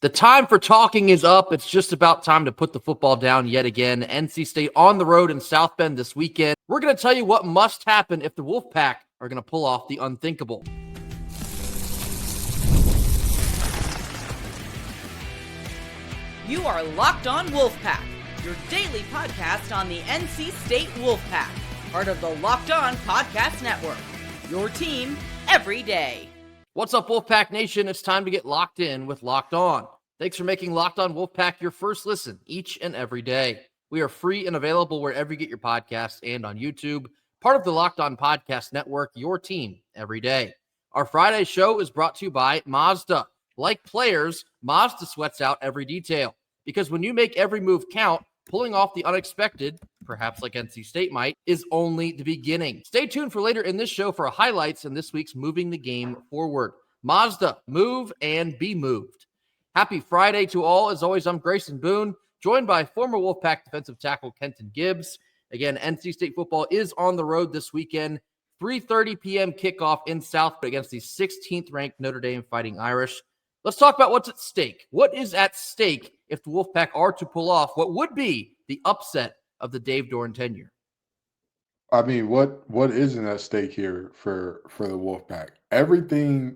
The time for talking is up. It's just about time to put the football down yet again. NC State on the road in South Bend this weekend. We're going to tell you what must happen if the Wolfpack are going to pull off the unthinkable. You are Locked On Wolfpack, your daily podcast on the NC State Wolfpack, part of the Locked On Podcast Network, your team every day. What's up, Wolfpack Nation? It's time to get locked in with Locked On. Thanks for making Locked On Wolfpack your first listen each and every day. We are free and available wherever you get your podcasts and on YouTube, part of the Locked On Podcast Network, your team every day. Our Friday show is brought to you by Mazda. Like players, Mazda sweats out every detail, because when you make every move count, pulling off the unexpected, perhaps like NC State might, is only the beginning. Stay tuned for later in this show for highlights in this week's Moving the Game Forward. Mazda, move and be moved. Happy Friday to all. As always, I'm Grayson Boone, joined by former Wolfpack defensive tackle Kenton Gibbs. Again, NC State football is on the road this weekend. 3:30 p.m. kickoff in South against the 16th ranked Notre Dame Fighting Irish. Let's talk about what's at stake. What is at stake if the Wolfpack are to pull off what would be the upset of the Dave Doeren tenure? I mean, what isn't at stake here for the Wolfpack? Everything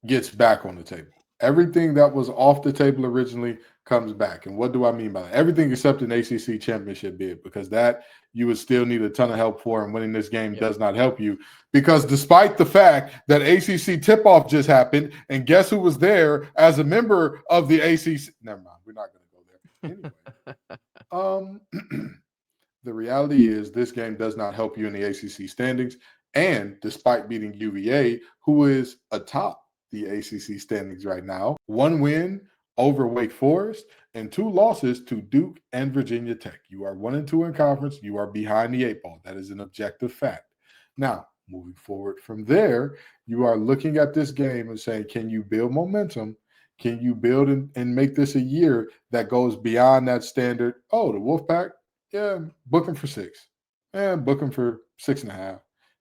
gets back on the table. Everything that was off the table originally comes back. And what do I mean by that? Everything except an ACC championship bid, because that you would still need a ton of help for, and winning this game does not help you. Because despite the fact that ACC tip-off just happened, and guess who was there as a member of the ACC? Never mind, we're not going to go there. Anyway, the reality is this game does not help you in the ACC standings. And despite beating UVA, who is atop the ACC standings right now, 1 win over Wake Forest and 2 losses to Duke and Virginia Tech. You are 1-2 in conference. You are behind the 8 ball. That is an objective fact. Now, moving forward from there, you are looking at this game and saying, can you build momentum? Can you build and make this a year that goes beyond that standard? Oh, the Wolfpack, yeah, book them for 6. And book them for 6.5.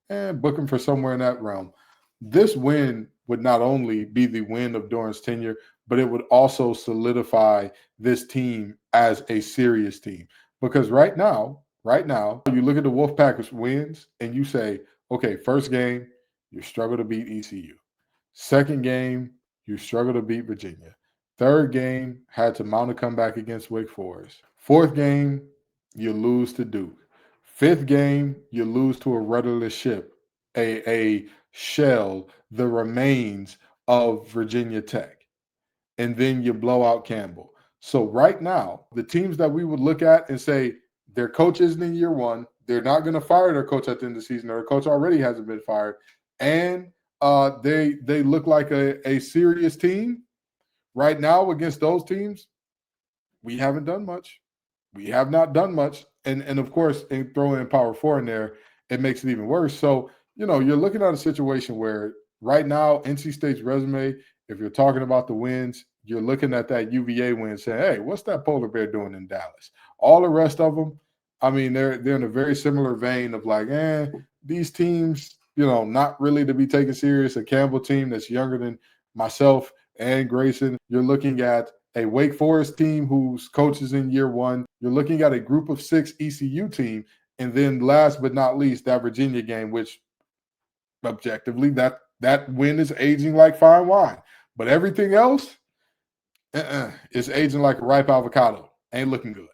And book them for somewhere in that realm. This win would not only be the win of Doeren's tenure, but it would also solidify this team as a serious team. Because right now, you look at the Wolfpack's wins and you say, okay, first game, you struggle to beat ECU. Second game, you struggle to beat Virginia. Third game, had to mount a comeback against Wake Forest. Fourth game, you lose to Duke. Fifth game, you lose to a rudderless ship, a shell, the remains of Virginia Tech. And then you blow out Campbell. So right now, the teams that we would look at and say their coach isn't in year 1, they're not going to fire their coach at the end of the season, or their coach already hasn't been fired, and they look like a serious team. Right now against those teams, we haven't done much. We have not done much. And of course, and throwing in Power 4 in there, it makes it even worse. So, you're looking at a situation where right now, NC State's resume, if you're talking about the wins, you're looking at that UVA win saying, hey, what's that polar bear doing in Dallas? All the rest of them, I mean, they're in a very similar vein of like, these teams, not really to be taken serious. A Campbell team that's younger than myself and Grayson. You're looking at a Wake Forest team whose coach is in year 1. You're looking at a group of 6 ECU team. And then last but not least, that Virginia game, which objectively, that win is aging like fine wine. But everything else is aging like a ripe avocado. Ain't looking good.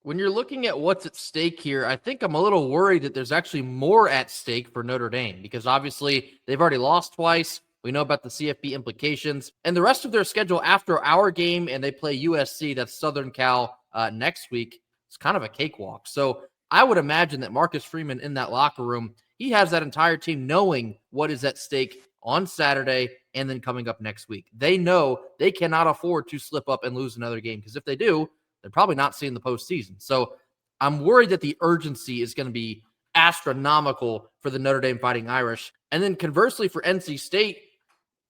When you're looking at what's at stake here, I think I'm a little worried that there's actually more at stake for Notre Dame, because obviously they've already lost twice. We know about the CFP implications. And the rest of their schedule after our game, and they play USC, that's Southern Cal, next week, it's kind of a cakewalk. So I would imagine that Marcus Freeman in that locker room, he has that entire team knowing what is at stake on Saturday and then coming up next week. They know they cannot afford to slip up and lose another game, because if they do, they're probably not seeing the postseason. So I'm worried that the urgency is going to be astronomical for the Notre Dame Fighting Irish. And then conversely for NC State,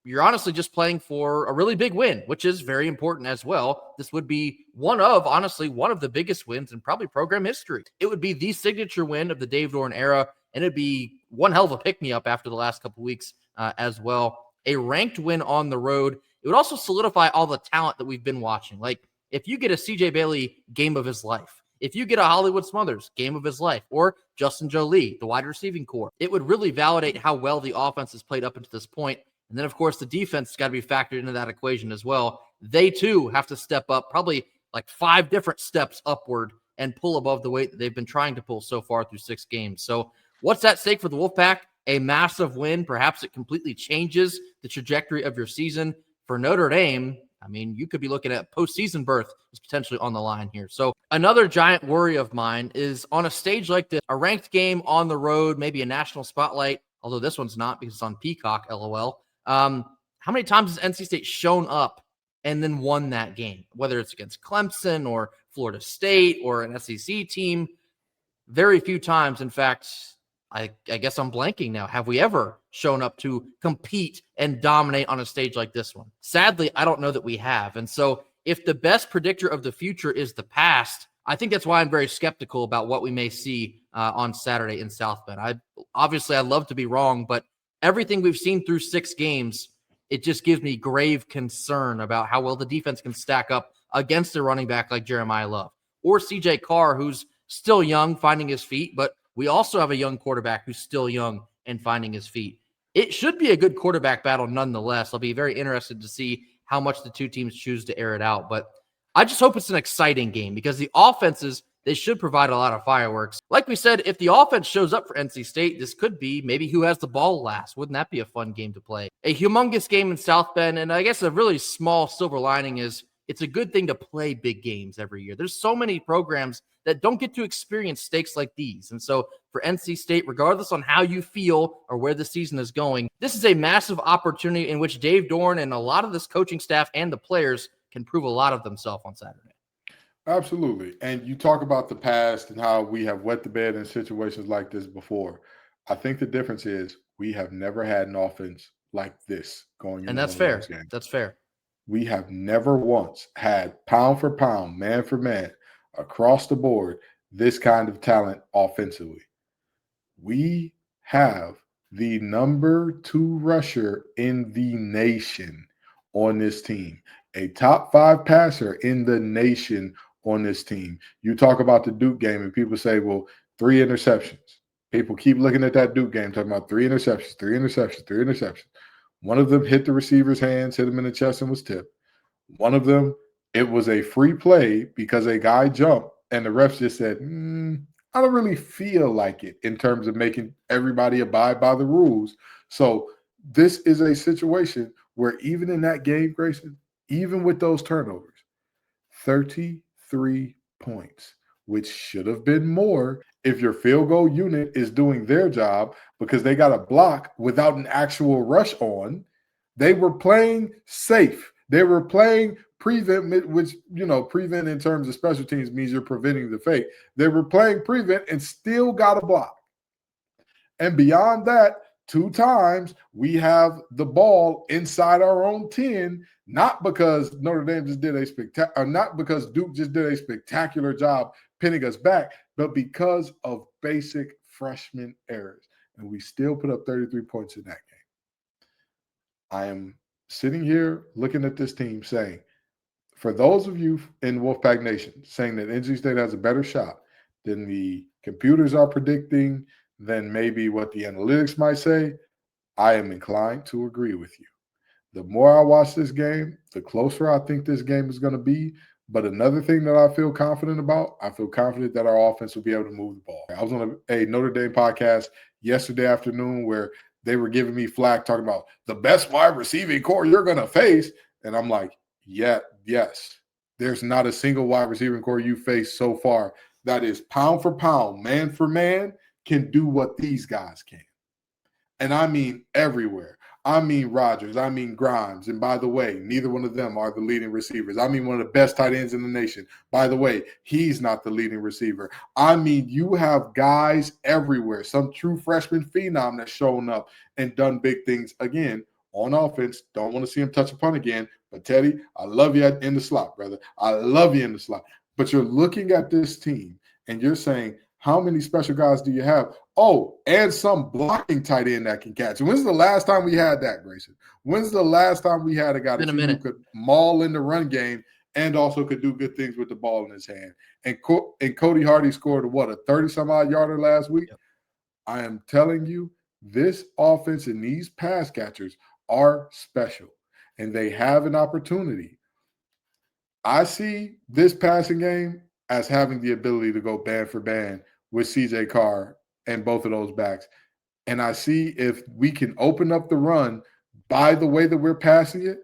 you're honestly just playing for a really big win, which is very important as well. This would be one of the biggest wins in probably program history. It would be the signature win of the Dave Doeren era, and it'd be one hell of a pick-me-up after the last couple weeks as well. A ranked win on the road. it would also solidify all the talent that we've been watching. Like if you get a CJ Bailey game of his life, if you get a Hollywood Smothers game of his life, or Justin Jolie, the wide receiving core, it would really validate how well the offense has played up until this point. And then, of course, the defense has got to be factored into that equation as well. They, too, have to step up probably like 5 different steps upward and pull above the weight that they've been trying to pull so far through 6 games. So what's at stake for the Wolfpack? A massive win. Perhaps it completely changes the trajectory of your season. For Notre Dame, I mean, you could be looking at postseason berth is potentially on the line here. So another giant worry of mine is on a stage like this, a ranked game on the road, maybe a national spotlight, although this one's not because it's on Peacock, LOL. How many times has NC State shown up and then won that game, whether it's against Clemson or Florida State or an SEC team? Very few times. In fact, I guess I'm blanking now. Have we ever shown up to compete and dominate on a stage like this one? Sadly, I don't know that we have. And so if the best predictor of the future is the past, I think that's why I'm very skeptical about what we may see on Saturday in South Bend. I'd love to be wrong, but everything we've seen through 6 games, it just gives me grave concern about how well the defense can stack up against a running back like Jeremiah Love or CJ Carr, who's still young, finding his feet, but we also have a young quarterback who's still young and finding his feet. It should be a good quarterback battle nonetheless. I'll be very interested to see how much the two teams choose to air it out, but I just hope it's an exciting game because the offenses, they should provide a lot of fireworks. Like we said, if the offense shows up for NC State, this could be maybe who has the ball last. Wouldn't that be a fun game to play? A humongous game in South Bend, and I guess a really small silver lining is it's a good thing to play big games every year. There's so many programs that don't get to experience stakes like these. And so for NC State, regardless on how you feel or where the season is going, this is a massive opportunity in which Dave Doeren and a lot of this coaching staff and the players can prove a lot of themselves on Saturday. Absolutely. And you talk about the past and how we have wet the bed in situations like this before. I think the difference is we have never had an offense like this going into and that's fair. That's fair. We have never once had pound for pound, man for man, across the board, this kind of talent offensively. We have the number 2 rusher in the nation on this team, a top 5 passer in the nation on this team. You talk about the Duke game and people say, well, 3 interceptions. People keep looking at that Duke game, talking about 3 interceptions. One of them hit the receiver's hands, hit him in the chest and was tipped. One of them, it was a free play because a guy jumped and the refs just said, I don't really feel like it in terms of making everybody abide by the rules. So this is a situation where even in that game, Grayson, even with those turnovers, 33 points, which should have been more if your field goal unit is doing their job because they got a block without an actual rush on. They were playing safe. They were playing prevent, which, prevent in terms of special teams means you're preventing the fake. They were playing prevent and still got a block. And beyond that, 2 times we have the ball inside our own 10, not because Notre Dame just did not because Duke just did a spectacular job pinning us back, but because of basic freshman errors. And we still put up 33 points in that game. I am sitting here looking at this team saying, for those of you in Wolfpack Nation saying that NC State has a better shot than the computers are predicting, than maybe what the analytics might say, I am inclined to agree with you. The more I watch this game, the closer I think this game is going to be. But another thing that I feel confident about, I feel confident that our offense will be able to move the ball. I was on a Notre Dame podcast yesterday afternoon where they were giving me flack talking about the best wide receiving core you're going to face. And I'm like, yes. There's not a single wide receiving core you face so far that is pound for pound, man for man, can do what these guys can. And I mean everywhere. I mean Rodgers. I mean Grimes. And by the way, neither one of them are the leading receivers. I mean one of the best tight ends in the nation. By the way, he's not the leading receiver. I mean, you have guys everywhere. Some true freshman phenom that's shown up and done big things again on offense. Don't want to see him touch a punt again. But Teddy, I love you in the slot, brother. I love you in the slot. But you're looking at this team and you're saying, how many special guys do you have? Oh, and some blocking tight end that can catch. When's the last time we had that, Grayson? When's the last time we had a guy that who could maul in the run game and also could do good things with the ball in his hand? And Cody Hardy scored a 30-some-odd yarder last week? Yep. I am telling you, this offense and these pass catchers are special, and they have an opportunity. I see this passing game as having the ability to go band for band with CJ Carr and both of those backs. And I see if we can open up the run by the way that we're passing it,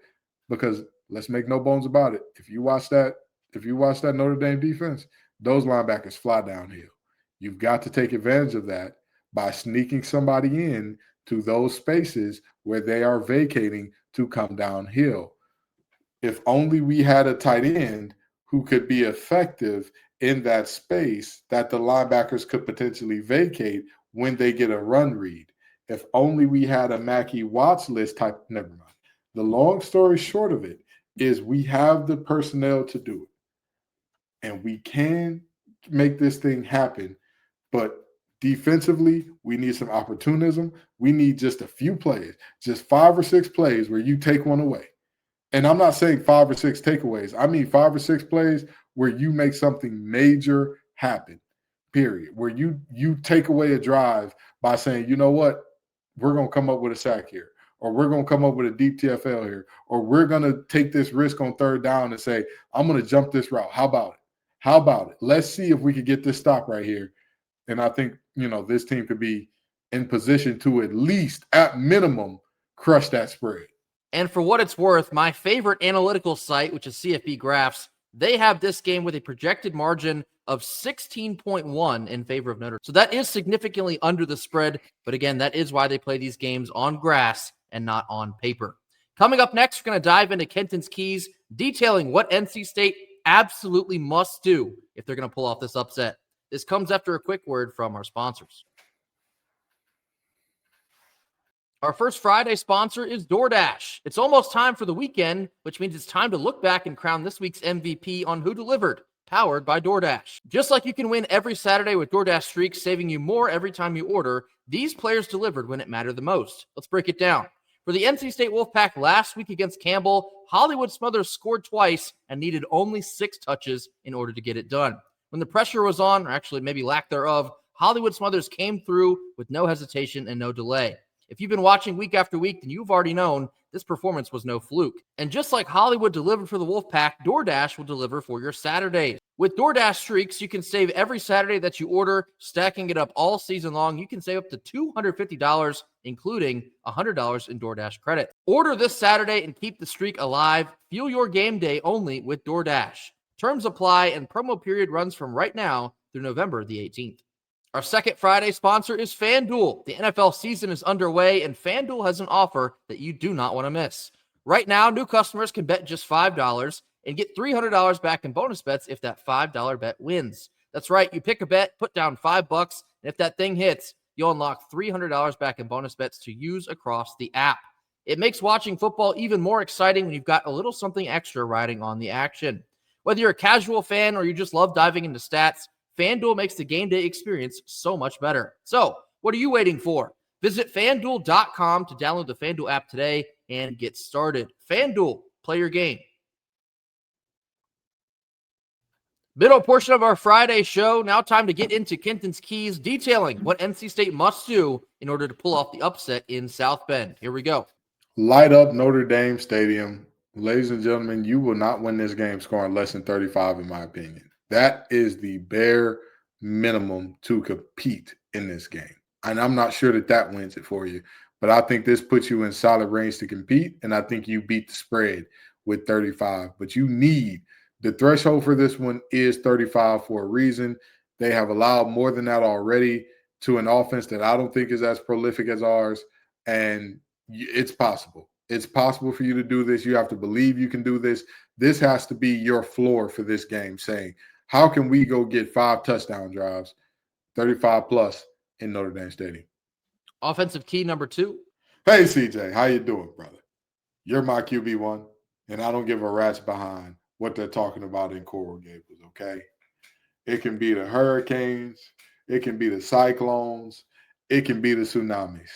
because let's make no bones about it. If you watch that Notre Dame defense, those linebackers fly downhill. You've got to take advantage of that by sneaking somebody in to those spaces where they are vacating to come downhill. If only we had a tight end who could be effective in that space that the linebackers could potentially vacate when they get a run read. If only we had a Mackie Watts list type, never mind. The long story short of it is we have the personnel to do it. And we can make this thing happen. But defensively, we need some opportunism. We need just a few plays, just 5 or 6 plays where you take one away. And I'm not saying 5 or 6 takeaways. I mean 5 or 6 plays where you make something major happen, period. Where you take away a drive by saying, you know what, we're going to come up with a sack here, or we're going to come up with a deep TFL here, or we're going to take this risk on 3rd down and say, I'm going to jump this route. How about it? How about it? Let's see if we can get this stop right here. And I think, this team could be in position to at least, at minimum, crush that spread. And for what it's worth, my favorite analytical site, which is CFB Graphs, they have this game with a projected margin of 16.1 in favor of Notre Dame. So that is significantly under the spread. But again, that is why they play these games on grass and not on paper. Coming up next, we're going to dive into Kenton's keys, detailing what NC State absolutely must do if they're going to pull off this upset. This comes after a quick word from our sponsors. Our first Friday sponsor is DoorDash. It's almost time for the weekend, which means it's time to look back and crown this week's MVP on Who Delivered, powered by DoorDash. Just like you can win every Saturday with DoorDash Streaks, saving you more every time you order, these players delivered when it mattered the most. Let's break it down. For the NC State Wolfpack last week against Campbell, Hollywood Smothers scored twice and needed only 6 touches in order to get it done. When the pressure was on, or actually maybe lack thereof, Hollywood Smothers came through with no hesitation and no delay. If you've been watching week after week, then you've already known this performance was no fluke. And just like Hollywood delivered for the Wolfpack, DoorDash will deliver for your Saturdays. With DoorDash Streaks, you can save every Saturday that you order, stacking it up all season long. You can save up to $250, including $100 in DoorDash credit. Order this Saturday and keep the streak alive. Fuel your game day only with DoorDash. Terms apply, and promo period runs from right now through November the 18th. Our second Friday sponsor is FanDuel. The NFL season is underway, and FanDuel has an offer that you do not want to miss. Right now, new customers can bet just $5 and get $300 back in bonus bets if that $5 bet wins. That's right. You pick a bet, put down $5, and if that thing hits, you'll unlock $300 back in bonus bets to use across the app. It makes watching football even more exciting when you've got a little something extra riding on the action. Whether you're a casual fan or you just love diving into stats, FanDuel makes the game day experience so much better. So, what are you waiting for? Visit FanDuel.com to download the FanDuel app today and get started. FanDuel, play your game. Middle portion of our Friday show. Now time to get into Kenton's keys, detailing what NC State must do in order to pull off the upset in South Bend. Here we go. Light up Notre Dame Stadium. Ladies and gentlemen, you will not win this game scoring less than 35, in my opinion. That is the bare minimum to compete in this game. And I'm not sure that wins it for you. But I think this puts you in solid range to compete. And I think you beat the spread with 35. But you need – the threshold for this one is 35 for a reason. They have allowed more than that already to an offense that I don't think is as prolific as ours. And it's possible. It's possible for you to do this. You have to believe you can do this. This has to be your floor for this game, saying – how can we go get 5 touchdown drives, 35 plus in Notre Dame Stadium? Offensive key number 2. Hey, CJ, how you doing, brother? You're my QB1, and I don't give a rat's behind what they're talking about in Coral Gables, okay? It can be the Hurricanes. It can be the Cyclones. it can be the Tsunamis.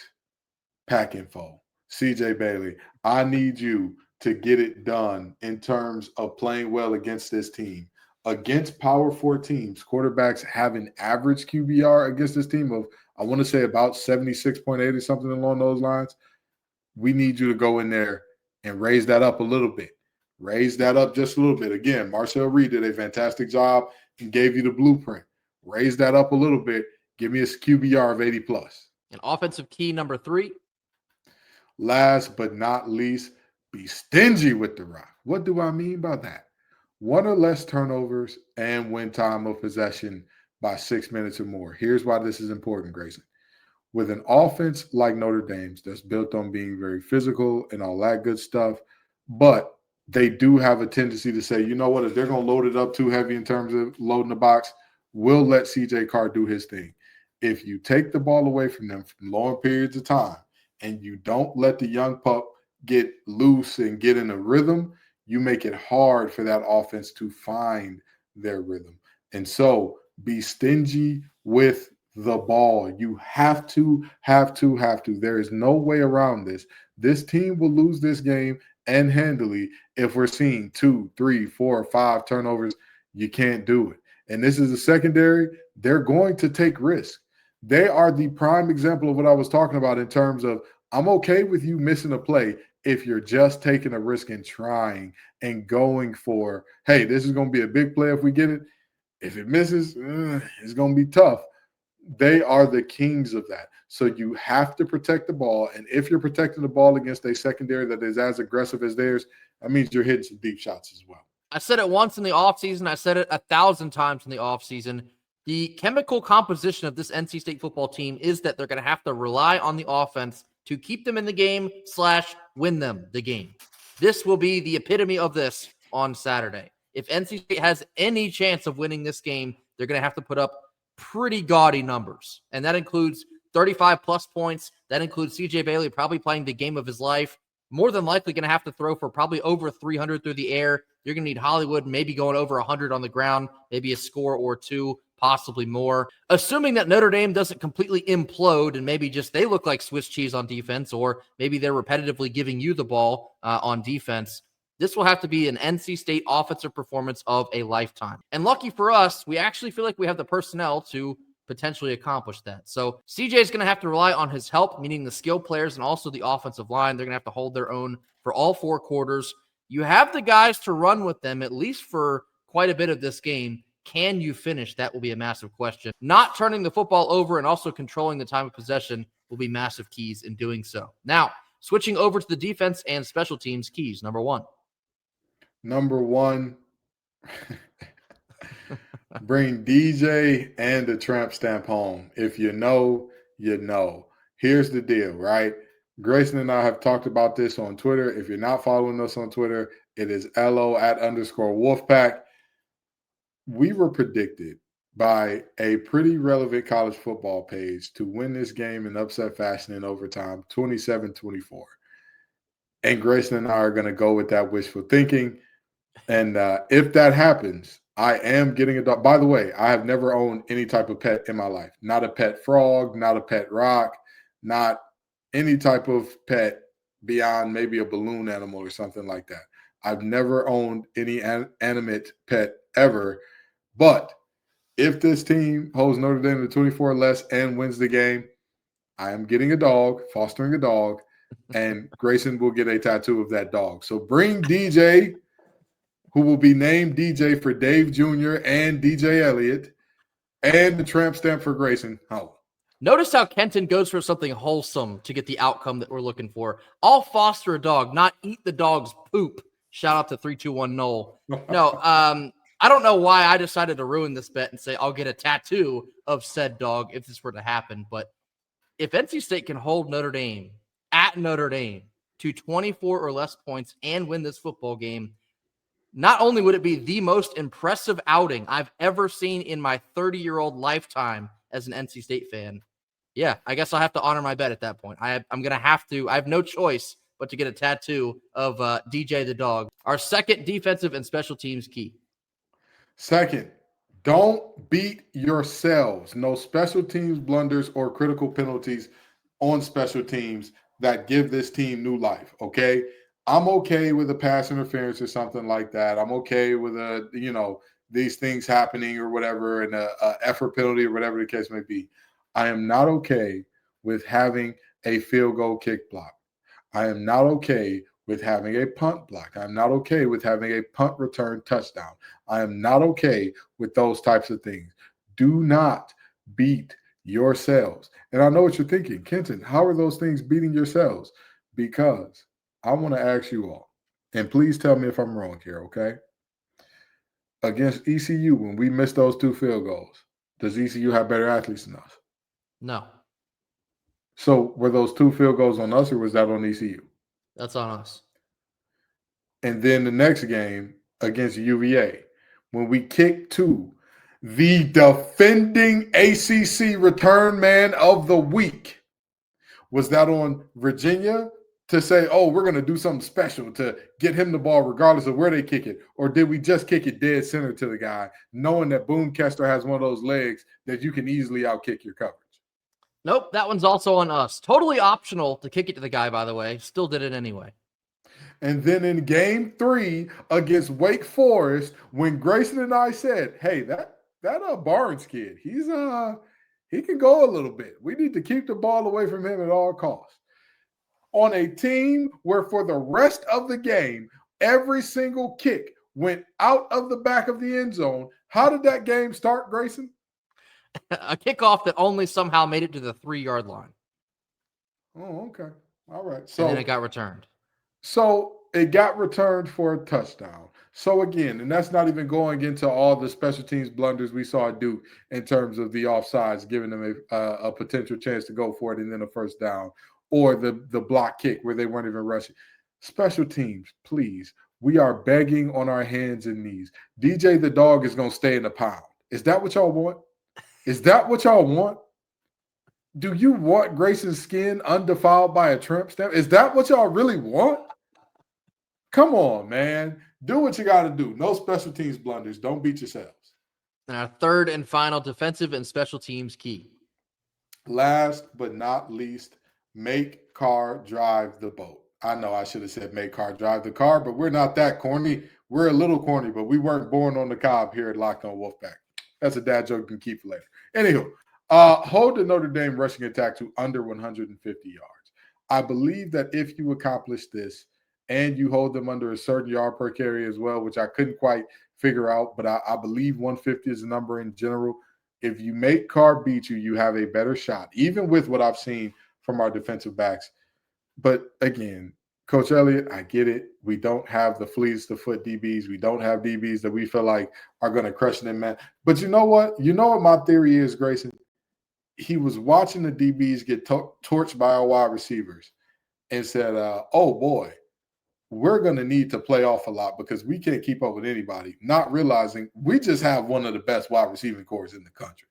Pack info. CJ Bailey, I need you to get it done in terms of playing well against this team. Against Power 4 teams, quarterbacks have an average QBR against this team of, I want to say, about 76.8 or something along those lines. We need you to go in there and raise that up a little bit. Raise that up just a little bit. Again, Marcel Reed did a fantastic job and gave you the blueprint. Raise that up a little bit. Give me a QBR of 80 plus. And offensive key number 3. Last but not least, be stingy with the rock. What do I mean by that? 1 or less turnovers and win time of possession by 6 minutes or more. Here's why this is important, Grayson. With an offense like Notre Dame's that's built on being very physical and all that good stuff, but they do have a tendency to say, you know what, if they're going to load it up too heavy in terms of loading the box, we'll let CJ Carr do his thing. If you take the ball away from them for long periods of time and you don't let the young pup get loose and get in a rhythm, you make it hard for that offense to find their rhythm. And so be stingy with the ball. You have to. There is no way around this. This team will lose this game and handily if we're seeing 2, 3, 4, 5 turnovers. You can't do it. And this is a secondary. They're going to take risks. They are the prime example of what I was talking about in terms of, I'm okay with you missing a play if you're just taking a risk and trying and going for, hey, this is going to be a big play if we get it. If it misses, it's going to be tough. They are the kings of that. So you have to protect the ball. And if you're protecting the ball against a secondary that is as aggressive as theirs, that means you're hitting some deep shots as well. I said it once in the offseason. I said it 1,000 times in the offseason. The chemical composition of this NC State football team is that they're going to have to rely on the offense to keep them in the game / win them the game. This will be the epitome of this on Saturday. If NC State has any chance of winning this game, they're going to have to put up pretty gaudy numbers. And that includes 35-plus points. That includes CJ Bailey probably playing the game of his life. More than likely going to have to throw for probably over 300 through the air. You're going to need Hollywood maybe going over 100 on the ground, maybe a score or 2, possibly more. Assuming that Notre Dame doesn't completely implode and maybe just they look like Swiss cheese on defense, or maybe they're repetitively giving you the ball on defense, this will have to be an NC State offensive performance of a lifetime. And lucky for us, we actually feel like we have the personnel to potentially accomplish that. So CJ is going to have to rely on his help, meaning the skill players and also the offensive line. They're going to have to hold their own for all 4 quarters. You have the guys to run with them, at least for quite a bit of this game. Can you finish? That will be a massive question. Not turning the football over and also controlling the time of possession will be massive keys in doing so. Now, switching over to the defense and special teams keys. Number 1. Bring DJ and the tramp stamp home. If you know, you know. Here's the deal, right? Grayson and I have talked about this on Twitter. If you're not following us on Twitter, it is LO@_Wolfpack. We were predicted by a pretty relevant college football page to win this game in upset fashion in overtime, 27-24. And Grayson and I are going to go with that wishful thinking. And if that happens, I am getting a dog. By the way, I have never owned any type of pet in my life. Not a pet frog, not a pet rock, not any type of pet beyond maybe a balloon animal or something like that. I've never owned any animate pet ever. But if this team holds Notre Dame to 24 or less and wins the game, I am getting a dog, fostering a dog, and Grayson will get a tattoo of that dog. So bring DJ, who will be named DJ for Dave Jr. and DJ Elliott, and the tramp stamp for Grayson home. Notice how Kenton goes for something wholesome to get the outcome that we're looking for. I'll foster a dog, not eat the dog's poop. Shout out to 321 Noel. No, I don't know why I decided to ruin this bet and say I'll get a tattoo of said dog if this were to happen. But if NC State can hold Notre Dame at Notre Dame to 24 or less points and win this football game, not only would it be the most impressive outing I've ever seen in my 30-year-old lifetime as an NC State fan. Yeah, I guess I'll have to honor my bet at that point. I'm going to have to. I have no choice but to get a tattoo of DJ the dog. Our second defensive and special teams key. Second, Don't beat yourselves. No special teams blunders or critical penalties on special teams that give this team new life, okay? I'm okay with a pass interference or something like that. I'm okay with these things happening or whatever, and a effort penalty or whatever the case may be. I am not okay with having a field goal kick block. I am not okay with having a punt block. I'm not okay with having a punt return touchdown. I am not okay with those types of things. Do not beat yourselves. And I know what you're thinking, Kenton, how are those things beating yourselves? Because I want to ask you all, and please tell me if I'm wrong here, okay? Against ECU, when we missed those 2 field goals, does ECU have better athletes than us? No. So were those 2 field goals on us, or was that on ECU? That's on us. And then the next game against UVA, when we kicked 2, the defending ACC return man of the week, was that on Virginia to say, oh, we're going to do something special to get him the ball regardless of where they kick it? Or did we just kick it dead center to the guy, knowing that Boone Kester has one of those legs that you can easily outkick your coverage? Nope, that one's also on us. Totally optional to kick it to the guy, by the way. Still did it anyway. And then in game 3 against Wake Forest, when Grayson and I said, hey, that Barnes kid, he can go a little bit. We need to keep the ball away from him at all costs. On a team where for the rest of the game, every single kick went out of the back of the end zone, how did that game start, Grayson? A kickoff that only somehow made it to the 3-yard line. Oh, okay. All right. So, and then it got returned. So it got returned for a touchdown. So again, and that's not even going into all the special teams blunders we saw do in terms of the offsides, giving them a potential chance to go for it and then a first down, or the block kick where they weren't even rushing. Special teams, please. We are begging on our hands and knees. DJ the dog is going to stay in the pound. Is that what y'all want? Is that what y'all want? Do you want Grayson's skin undefiled by a tramp stamp? Is that what y'all really want? Come on, man. Do what you got to do. No special teams blunders. Don't beat yourselves. And our third and final defensive and special teams key. Last but not least, make car drive the boat. I know I should have said make car drive the car, but we're not that corny. We're a little corny, but we weren't born on the cob here at Locked On Wolfpack. That's a dad joke you can keep for later. Anywho, hold the Notre Dame rushing attack to under 150 yards. I believe that if you accomplish this and you hold them under a certain yard per carry as well, which I couldn't quite figure out, but I believe 150 is the number in general. If you make Carr beat you, you have a better shot, even with what I've seen from our defensive backs. But again, Coach Elliott, I get it. We don't have the fleets to foot DBs. We don't have DBs that we feel like are going to crush them, man. But you know what? You know what my theory is, Grayson? He was watching the DBs get torched by our wide receivers and said, oh, boy, we're going to need to play off a lot because we can't keep up with anybody, not realizing we just have one of the best wide receiving corps in the country.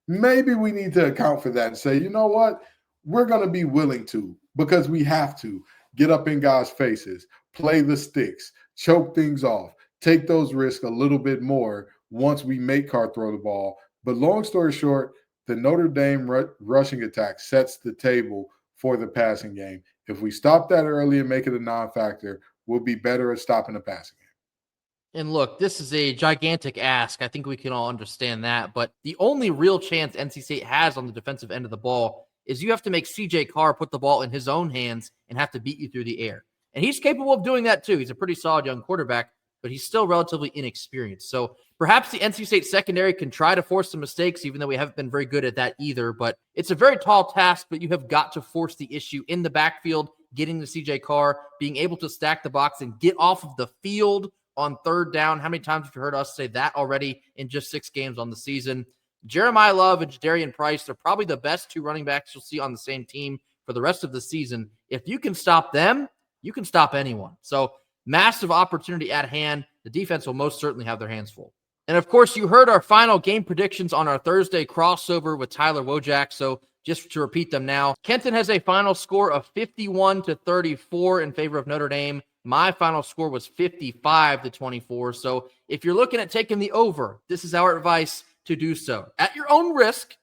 Maybe we need to account for that and say, you know what? We're going to be willing to, because we have to, get up in guys' faces, play the sticks, choke things off, take those risks a little bit more once we make Carr throw the ball. But long story short, the Notre Dame rushing attack sets the table for the passing game. If we stop that early and make it a non-factor, we'll be better at stopping the passing game. And look, this is a gigantic ask. I think we can all understand that. But the only real chance NC State has on the defensive end of the ball is you have to make CJ Carr put the ball in his own hands and have to beat you through the air. And he's capable of doing that too. He's a pretty solid young quarterback, but he's still relatively inexperienced. So perhaps the NC State secondary can try to force some mistakes, even though we haven't been very good at that either. But it's a very tall task, but you have got to force the issue in the backfield, getting to CJ Carr, being able to stack the box and get off of the field on third down. How many times have you heard us say that already in just 6 games on the season? Jeremiah Love and Jadarian Price, they're probably the best 2 running backs you'll see on the same team for the rest of the season. If you can stop them, you can stop anyone. So massive opportunity at hand. The defense will most certainly have their hands full. And of course, you heard our final game predictions on our Thursday crossover with Tyler Wojak. So just to repeat them now, Kenton has a final score of 51-34 in favor of Notre Dame. My final score was 55-24. So if you're looking at taking the over, this is our advice to do so at your own risk,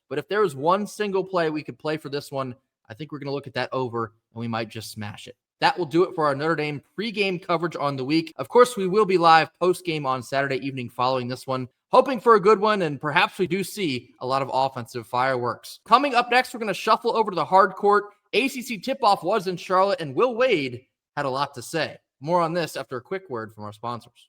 But if there was one single play we could play for this one, I think we're going to look at that over and we might just smash it. That will do it for our Notre Dame pregame coverage on the week. Of course, we will be live postgame on Saturday evening following this one, hoping for a good one, and perhaps we do see a lot of offensive fireworks. Coming up next, we're going to shuffle over to the hard court. ACC tip-off was in Charlotte, and Will Wade had a lot to say. More on this after a quick word from our sponsors.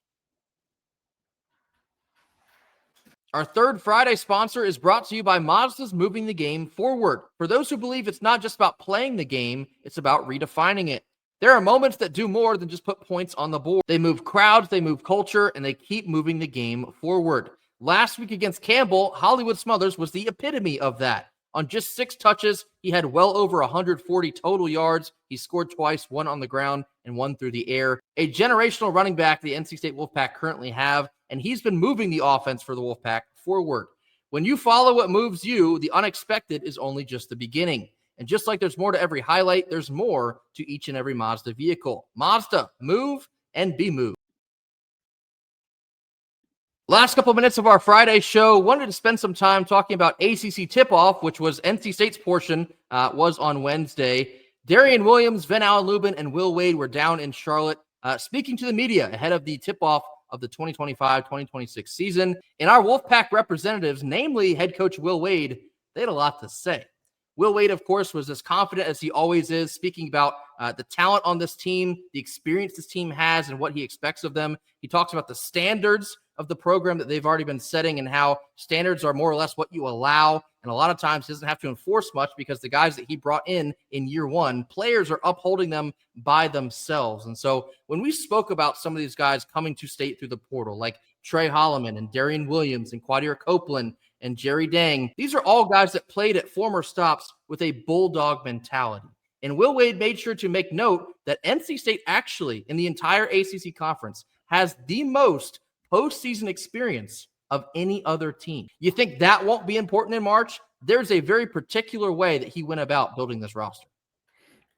Our third Friday sponsor is brought to you by Mazda's Moving the Game Forward. For those who believe it's not just about playing the game, it's about redefining it. There are moments that do more than just put points on the board. They move crowds, they move culture, and they keep moving the game forward. Last week against Campbell, Hollywood Smothers was the epitome of that. On just 6 touches, he had well over 140 total yards. He scored twice, one on the ground and one through the air. A generational running back the NC State Wolfpack currently have, and he's been moving the offense for the Wolfpack forward. When you follow what moves you, the unexpected is only just the beginning. And just like there's more to every highlight, there's more to each and every Mazda vehicle. Mazda, move and be moved. Last couple minutes of our Friday show, wanted to spend some time talking about ACC tip-off, which was NC State's portion, was on Wednesday. Darian Williams, Ven-Allen Lubin, and Will Wade were down in Charlotte speaking to the media ahead of the tip-off of the 2025-2026 season. And our Wolfpack representatives, namely head coach Will Wade, they had a lot to say. Will Wade, of course, was as confident as he always is, speaking about the talent on this team, the experience this team has, and what he expects of them. He talks about the standards of the program that they've already been setting and how standards are more or less what you allow. And a lot of times he doesn't have to enforce much because the guys that he brought in year one, players are upholding them by themselves. And so when we spoke about some of these guys coming to state through the portal, like Trey Holloman and Darian Williams and Quadir Copeland and Jerry Dang, these are all guys that played at former stops with a bulldog mentality. And Will Wade made sure to make note that NC State actually, in the entire ACC conference, has the most postseason experience of any other team. You think that won't be important in March? There's a very particular way that he went about building this roster.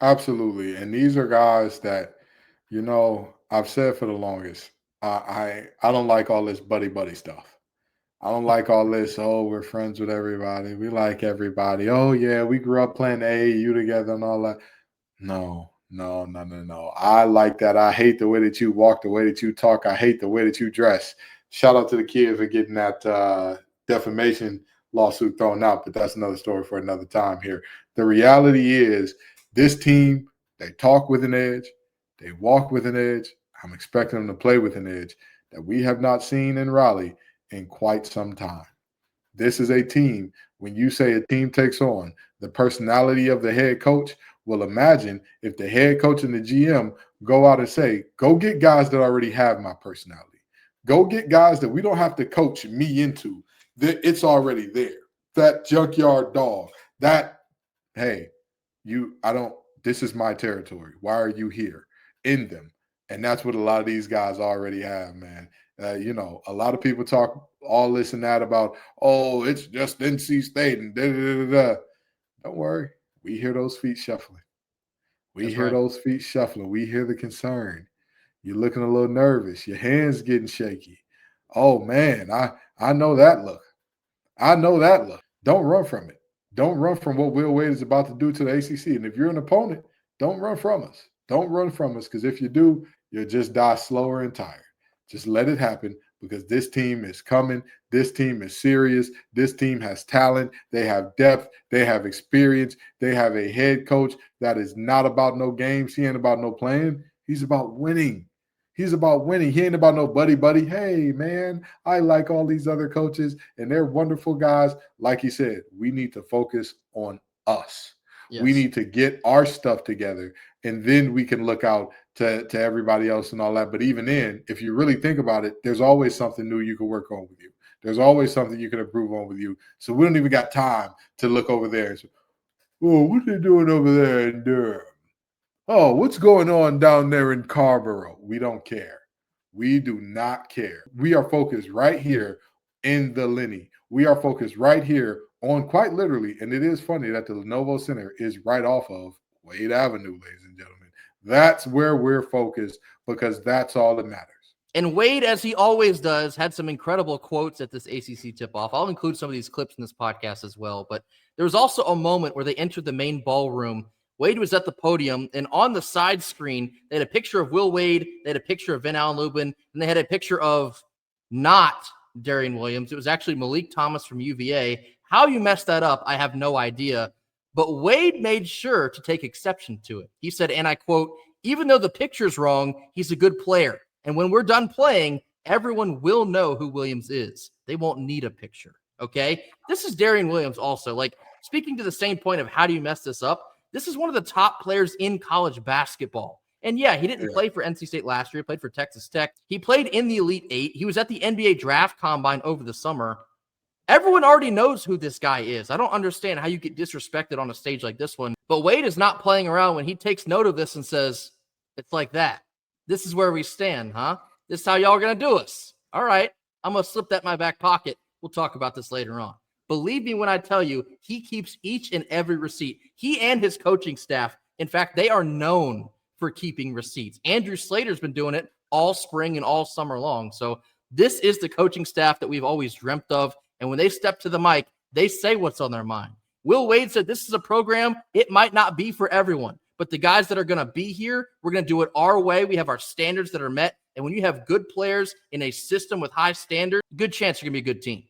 Absolutely. And these are guys that, you know, I've said for the longest, I don't like all this buddy stuff. I don't like all this, oh, we're friends with everybody. We like everybody. Oh, yeah, we grew up playing AAU together and all that. No. I like that. I hate the way that you walk, the way that you talk. I hate the way that you dress. Shout out to the kid for getting that defamation lawsuit thrown out, but that's another story for another time here. The reality is this team, they talk with an edge. They walk with an edge. I'm expecting them to play with an edge that we have not seen in Raleigh in quite some time. This is a team, when you say a team takes on the personality of the head coach, well, imagine if the head coach and the GM go out and say, go get guys that already have my personality. Go get guys that we don't have to coach me into. That it's already there. That junkyard dog. That, hey, this is my territory. Why are you here? In them. And that's what a lot of these guys already have, man. A lot of people talk all this and that about, oh, it's just NC State and da-da-da-da-da. Don't worry. We hear those feet shuffling. We hear those feet shuffling. We hear the concern. You're looking a little nervous. Your hands getting shaky. Oh, man, I know that look. I know that look. Don't run from it. Don't run from what Will Wade is about to do to the ACC. And if you're an opponent, don't run from us. Don't run from us, because if you do, you'll just die slower and tired. Just let it happen, because this team is coming. This team is serious. This team has talent. They have depth. They have experience. They have a head coach that is not about no games. He ain't about no playing. He's about winning. He's about winning. He ain't about no buddy. Hey, man, I like all these other coaches, and they're wonderful guys. Like he said, we need to focus on us. Yes. We need to get our stuff together, and then we can look out to everybody else and all that. But even then, if you really think about it, there's always something new you can work on with you. There's always something you can improve on with you. So we don't even got time to look over there and say, oh, what are they doing over there in Durham? Oh, what's going on down there in Carborough? We don't care. We do not care. We are focused right here in the Lenny. We are focused right here on, quite literally, and it is funny that the Lenovo Center is right off of Wade Avenue, ladies and gentlemen. That's where we're focused because that's all that matters. And Wade, as he always does, had some incredible quotes at this ACC tip-off. I'll include some of these clips in this podcast as well. But there was also a moment where they entered the main ballroom. Wade was at the podium, and on the side screen, they had a picture of Will Wade, they had a picture of Van Allen Lubin, and they had a picture of not Darian Williams. It was actually Malik Thomas from UVA. How you messed that up, I have no idea. But Wade made sure to take exception to it. He said, and I quote, "Even though the picture's wrong, he's a good player. And when we're done playing, everyone will know who Williams is. They won't need a picture." Okay? This is Darian Williams also. Like, speaking to the same point of how do you mess this up, this is one of the top players in college basketball. And yeah, he didn't play for NC State last year. He played for Texas Tech. He played in the Elite Eight. He was at the NBA Draft Combine over the summer. Everyone already knows who this guy is. I don't understand how you get disrespected on a stage like this one. But Wade is not playing around when he takes note of this and says, it's like that. This is where we stand, huh? This is how y'all are going to do us. All right, I'm going to slip that in my back pocket. We'll talk about this later on. Believe me when I tell you, he keeps each and every receipt. He and his coaching staff, in fact, they are known for keeping receipts. Andrew Slater's been doing it all spring and all summer long. So this is the coaching staff that we've always dreamt of. And when they step to the mic, they say what's on their mind. Will Wade said this is a program, it might not be for everyone. But the guys that are going to be here, we're going to do it our way. We have our standards that are met. And when you have good players in a system with high standards, good chance you're going to be a good team.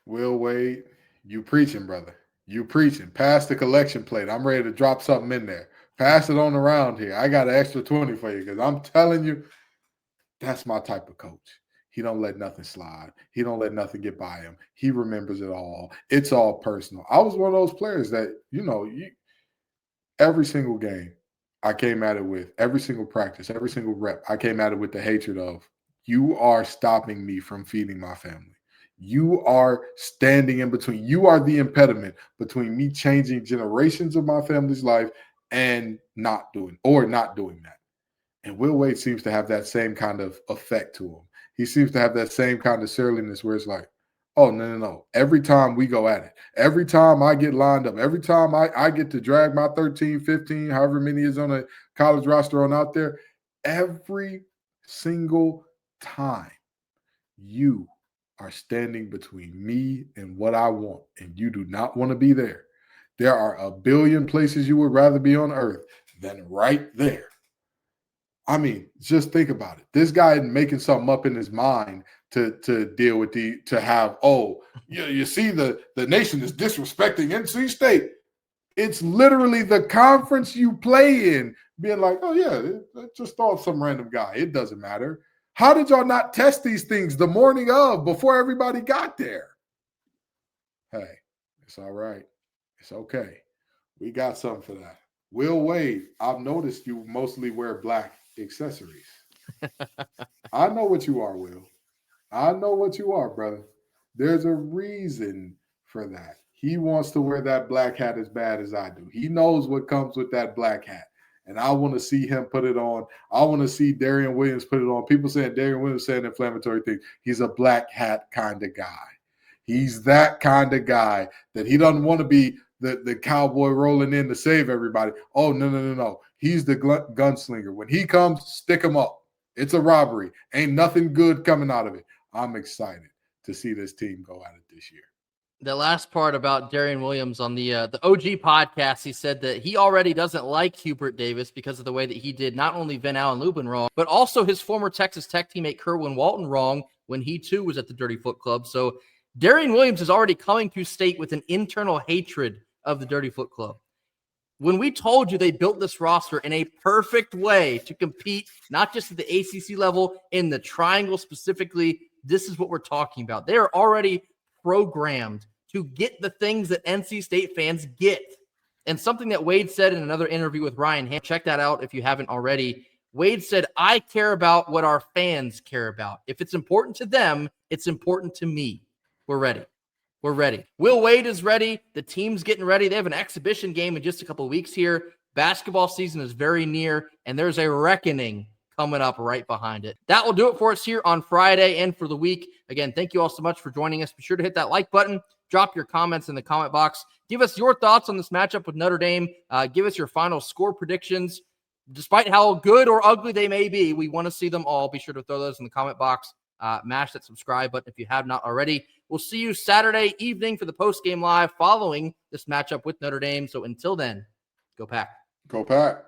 Will Wade, you preaching, brother. You preaching. Pass the collection plate. I'm ready to drop something in there. Pass it on around here. I got an extra 20 for you because I'm telling you, that's my type of coach. He don't let nothing slide. He don't let nothing get by him. He remembers it all. It's all personal. I was one of those players that, every single game I came at it with, every single practice, every single rep, I came at it with the hatred of, you are stopping me from feeding my family. You are standing in between. You are the impediment between me changing generations of my family's life and not doing that. And Will Wade seems to have that same kind of effect to him. He seems to have that same kind of surliness where it's like, oh, no. Every time we go at it, every time I get lined up, every time I get to drag my 13, 15, however many is on a college roster on out there, every single time you are standing between me and what I want, and you do not want to be there. There are a billion places you would rather be on earth than right there. I mean, just think about it. This guy isn't making something up in his mind to deal with you see the nation is disrespecting NC State. It's literally the conference you play in being like, oh yeah, just throw some random guy. It doesn't matter. How did y'all not test these things the morning of before everybody got there? Hey, it's all right. It's okay. We got something for that. Will Wade, I've noticed you mostly wear black accessories. I know what you are, Will. I know what you are, brother. There's a reason for that. He wants to wear that black hat as bad as I do. He knows what comes with that black hat. And I want to see him put it on. I want to see Darian Williams put it on. People saying Darian Williams saying inflammatory things. He's a black hat kind of guy. He's that kind of guy that he doesn't want to be the cowboy rolling in to save everybody. Oh, no. He's the gunslinger. When he comes, stick him up. It's a robbery. Ain't nothing good coming out of it. I'm excited to see this team go at it this year. The last part about Darian Williams on the OG podcast, he said that he already doesn't like Hubert Davis because of the way that he did not only Van Allen Lubin wrong, but also his former Texas Tech teammate Kerwin Walton wrong when he too was at the Dirty Foot Club. So Darian Williams is already coming to state with an internal hatred of the Dirty Foot Club. When we told you they built this roster in a perfect way to compete, not just at the ACC level, in the triangle specifically, this is what we're talking about. They are already programmed to get the things that NC State fans get. And something that Wade said in another interview with Ryan Ham, check that out if you haven't already. Wade said, I care about what our fans care about. If it's important to them, it's important to me. We're ready. We're ready. Will Wade is ready. The team's getting ready. They have an exhibition game in just a couple of weeks here. Basketball season is very near, and there's a reckoning coming up right behind it. That will do it for us here on Friday and for the week. Again, thank you all so much for joining us. Be sure to hit that like button. Drop your comments in the comment box. Give us your thoughts on this matchup with Notre Dame. Give us your final score predictions. despite how good or ugly they may be, we want to see them all. Be sure to throw those in the comment box. Mash that subscribe button if you have not already. We'll see you Saturday evening for the post-game live following this matchup with Notre Dame. So until then, go Pack. Go Pack.